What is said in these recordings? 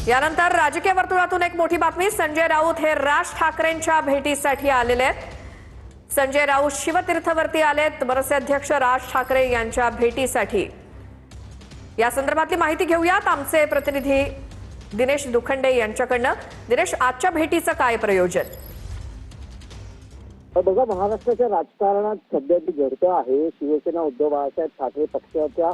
यानंतर राजकीय वर्तुळातून एक मोठी बातमी। संजय राऊत हे राज ठाकरेंच्या भेटीसाठी आलेले आहेत। संजय राऊत शिवतीर्थवरती आलेत मनसे अध्यक्ष राज ठाकरे यांच्या भेटीसाठी। या संदर्भातली माहिती घेऊयात आमचे प्रतिनिधी दिनेश दुखंडे यांच्याकडनं। दिनेश, आजच्या भेटीचं काय प्रयोजन? बघा, महाराष्ट्राच्या राजकारणात सध्या जी घडतं आहे, शिवसेना उद्धव बाळासाहेब ठाकरे पक्षाच्या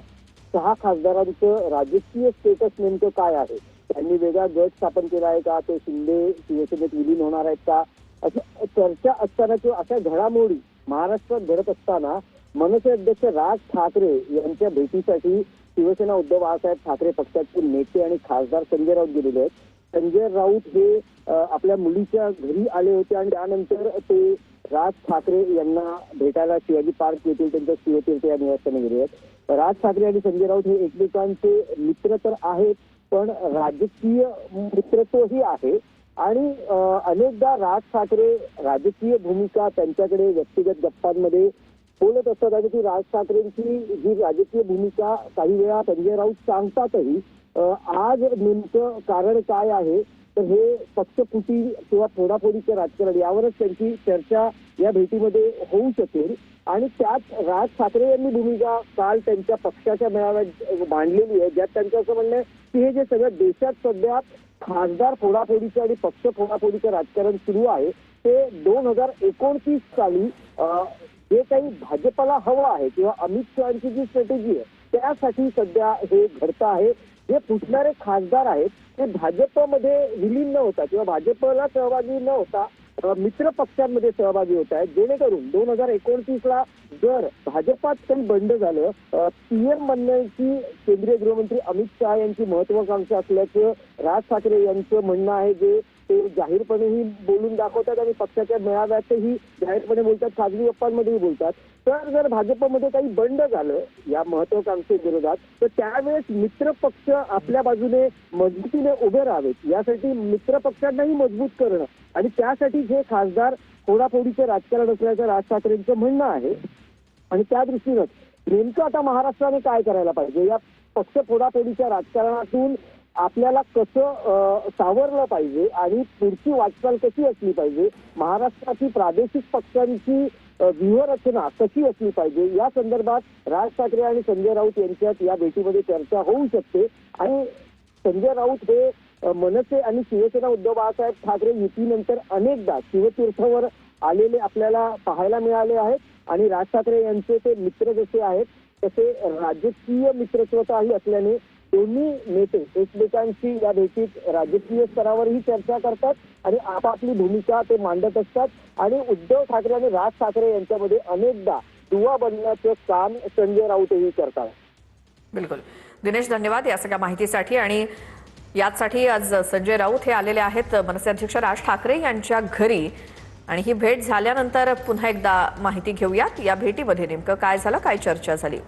6 खासदारांचं राजकीय स्टेटस नेमकं काय आहे? त्यांनी वेगळा गट स्थापन केला आहे का? ते शिंदे शिवसेनेत विलीन होणार आहेत का? असं चर्चा असताना किंवा अशा घडामोडी महाराष्ट्रात घडत असताना मनसे अध्यक्ष राज ठाकरे यांच्या भेटीसाठी शिवसेना उद्धव बाळासाहेब ठाकरे पक्षाचे नेते आणि खासदार संजय राऊत गेलेले आहेत। संजय राऊत हे आपल्या मुलीच्या घरी आले होते आणि त्यानंतर ते राज ठाकरे यांना भेटायला शिवाजी पार्क येथील त्यांच्या शिवतीर्थ या निवासस्थानी गेले आहेत। राज ठाकरे आणि संजय राऊत हे एकमेकांचे मित्र तर आहेत, पण राजकीय मित्रत्वही आहे आणि अनेकदा राज ठाकरे राजकीय भूमिका त्यांच्याकडे व्यक्तिगत गप्पांमध्ये बोलत असतात आणि ती राज ठाकरेंची जी राजकीय भूमिका काही वेळा संजय राऊत सांगतातही। आज नेमकं कारण काय आहे तर हे पक्षफुटी किंवा फोडाफोडीचं राजकारण यावरच त्यांची चर्चा या भेटीमध्ये होऊ शकेल। आणि त्यात राज ठाकरे यांनी भूमिका काल त्यांच्या पक्षाच्या मेळाव्यात मांडलेली आहे, ज्यात त्यांचं असं म्हणणं आहे की हे जे सगळं देशात सध्या खासदार फोडाफोडीचं आणि पक्ष फोडाफोडीचं राजकारण सुरू आहे ते 2029 साली जे काही भाजपला हवं आहे किंवा अमित शहाची जी स्ट्रॅटेजी आहे त्यासाठी सध्या हे घडतं आहे। जे फुटणारे खासदार आहेत ते भाजपमध्ये विलीन न होता किंवा भाजपला सहभागी न होता मित्र पक्षांमध्ये सहभागी होत आहेत, जेणेकरून 2029 ला जर भाजपात काही बंड झालं, पीएम बनण्याची केंद्रीय गृहमंत्री अमित शहा यांची महत्वाकांक्षा असल्याचं राज ठाकरे यांचं म्हणणं आहे, जे ते जाहीरपणेही बोलून दाखवतात आणि पक्षाच्या मेळाव्यातही जाहीरपणे बोलतात, खासगी गप्पांमध्येही बोलतात। तर जर भाजपमध्ये काही बंड झालं या महत्वाकांक्षेविरोधात तर त्यावेळेस मित्र पक्ष आपल्या बाजूने मजबूतीने उभे राहावेत, यासाठी मित्र पक्षांनाही मजबूत करणं आणि त्यासाठी हे खासदार फोडाफोडीचं राजकारण असल्याचं राज ठाकरेंचं म्हणणं आहे। आणि त्या दृष्टीनं नेमकं आता महाराष्ट्राने काय करायला पाहिजे, या पक्ष फोडाफोडीच्या राजकारणातून आपल्याला कसं सावरलं पाहिजे आणि पुढची वाटचाल कशी असली पाहिजे, महाराष्ट्राची प्रादेशिक पक्षांची व्यूहरचना कशी असली पाहिजे, या संदर्भात राज ठाकरे आणि संजय राऊत यांच्यात या भेटीमध्ये चर्चा होऊ शकते। आणि संजय राऊत हे मनसे आणि शिवसेना उद्धव बाळासाहेब ठाकरे युतीनंतर अनेकदा शिवतीर्थावर आलेले आपल्याला पाहायला मिळाले आहेत आणि राज ठाकरे यांचे ते मित्र जसे आहेत तसे राजकीय मित्रत्वताही असल्याने दोन्ही नेते एकमेकांशी या भेटीत राजकीय स्तरावरही चर्चा करतात आणि आपापली भूमिका ते मांडत असतात आणि उद्धव ठाकरे आणि राज ठाकरे यांच्यामध्ये अनेकदा दुवा बनण्याचं काम संजय राऊतही करतात। बिलकुल दिनेश, धन्यवाद या सगळ्या माहितीसाठी। आणि यासाठी आज संजय राऊत हे आलेले आहेत मनसे अध्यक्ष राज ठाकरे यांच्या घरी आणि ही भेट झाल्यानंतर पुन्हा एकदा माहिती घेऊयात या भेटीमध्ये नेमकं काय झालं, काय चर्चा झाली।